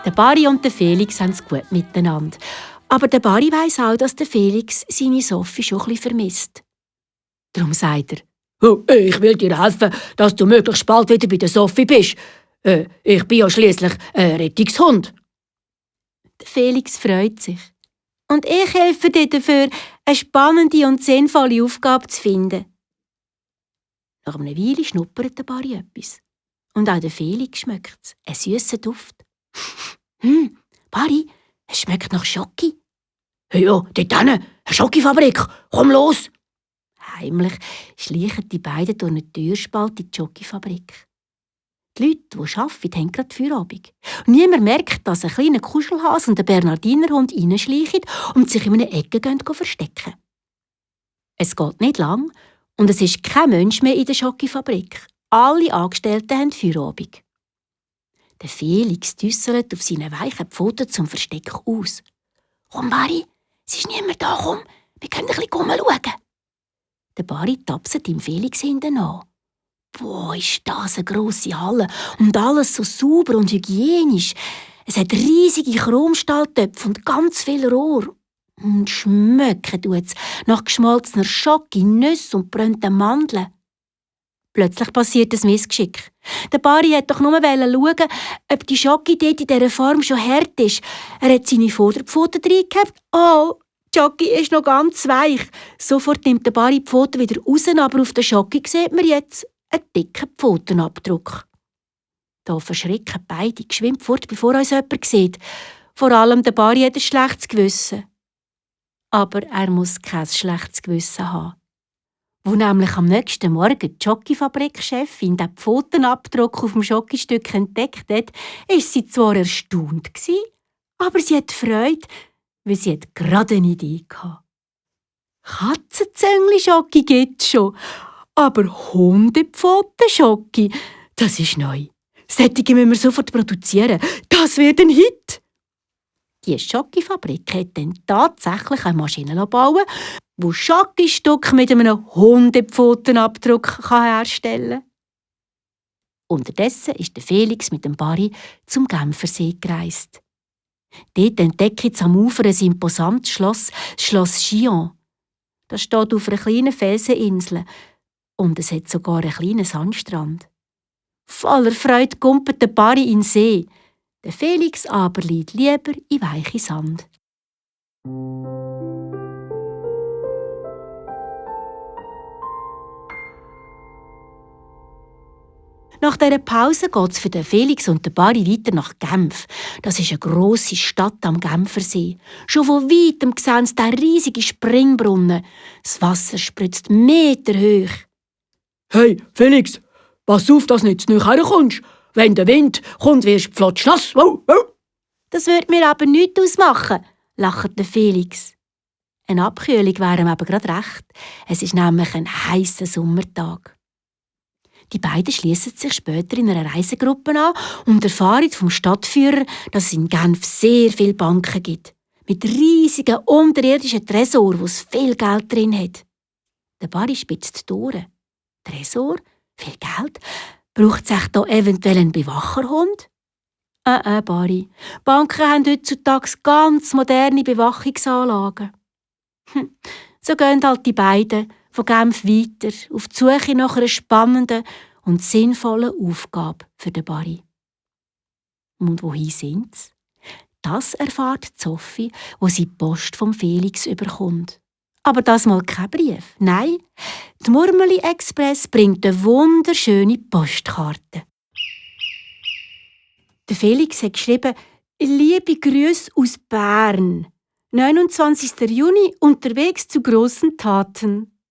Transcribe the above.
Der Barry und der Felix haben es gut miteinander. Aber der Barry weiss auch, dass der Felix seine Sophie schon ein bisschen vermisst. Darum sagt er: «Oh, ich will dir helfen, dass du möglichst bald wieder bei der Sophie bist. Ich bin ja schliesslich ein Rettungshund.» Der Felix freut sich. «Und ich helfe dir dafür, eine spannende und sinnvolle Aufgabe zu finden.» Nach einer Weile schnuppert der Barry etwas. Und auch der Felix schmeckt es. Ein süßer Duft. Barry, es schmeckt nach Schoki. «Hey, ja, dort hinten, eine Schokifabrik. Komm los!» Heimlich schleichen die beiden durch eine Türspalte in die Schokifabrik. Die Leute, die arbeiten, haben gerade Feierabend. Und niemand merkt, dass ein kleiner Kuschelhase und ein Bernardinerhund reinschleichen und sich in einer Ecke verstecken. Es geht nicht lang und es ist kein Mensch mehr in der Schokifabrik. Alle Angestellten haben Feierabend. Der Felix düsselt auf seinen weichen Pfoten zum Versteck aus. «Komm, Barry, es ist niemand da, komm, wir können ein bisschen schauen.» Der Barry tapset ihm Felix hinten an. Boah, ist das eine grosse Halle und alles so sauber und hygienisch. Es hat riesige Chromstahltöpfe und ganz viel Rohr. Und schmecken tut's nach geschmolzener Schoki, Nüsse und brannten Mandeln. Plötzlich passiert ein Missgeschick. Der Barry wollte doch nur schauen, ob die Schoki dort in dieser Form schon hart ist. Er hat seine Vorderpfoten reingehabt. Oh, die Schoki ist noch ganz weich. Sofort nimmt der Barry die Pfoten wieder raus, aber auf der Schoki sieht man jetzt einen dicken Pfotenabdruck. Da verschrecken beide geschwind fort, bevor uns jemand sieht. Vor allem der Barry hat ein schlechtes Gewissen. Aber er muss kein schlechtes Gewissen haben. Wo nämlich am nächsten Morgen die Schokifabrik-Chefin den Pfotenabdruck auf dem Schokistück entdeckt hat, war sie zwar erstaunt, aber sie hat Freude, weil sie gerade eine Idee hatte. Katzenzängli-Schoki gibt es schon, aber Hundepfoten-Schoki, das ist neu. Solche müssen wir sofort produzieren. Das wird ein Hit. Die Schokifabrik hat dann tatsächlich eine Maschine bauen, die Schokistücke mit einem Hundepfotenabdruck herstellen kann. Unterdessen ist der Felix mit dem Barry zum Genfersee gereist. Dort entdeckt es am Ufer ein imposantes Schloss, das Schloss Chillon. Das steht auf einer kleinen Felseninsel und es hat sogar einen kleinen Sandstrand. Voller Freude kumpelt der Barry in den See. Der Felix aber liegt lieber in weichen Sand. Nach dieser Pause geht es für den Felix und den Barry weiter nach Genf. Das ist eine grosse Stadt am Genfersee. Schon von weitem sehen sie den riesigen Springbrunnen. Das Wasser spritzt meterhoch. «Hey, Felix, pass auf, dass du nicht zu nahe herkommst. Wenn der Wind kommt, wirst du flott nass. «Das würde mir aber nichts ausmachen», lacht der Felix. Eine Abkühlung wäre ihm aber gerade recht. Es ist nämlich ein heißer Sommertag. Die beiden schließen sich später in einer Reisegruppe an und erfahren vom Stadtführer, dass es in Genf sehr viele Banken gibt. Mit riesigen unterirdischen Tresoren, wo es viel Geld drin hat. Der Barry spitzt die Ohren. Tresor? Viel Geld? Braucht es da eventuell einen Bewacherhund? Barry. Banken haben heutzutage ganz moderne Bewachungsanlagen. So gehen halt die beiden von Genf weiter auf die Suche nach einer spannenden und sinnvollen Aufgabe für den Barry. Und wohin sind sie? Das erfahrt Sophie, wo sie die Post vom Felix überkommt. Aber das mal kein Brief. Nein, die Murmeli Express bringt eine wunderschöne Postkarte. Der Felix hat geschrieben: «Liebe Grüße aus Bern. 29. Juni, unterwegs zu großen Taten.»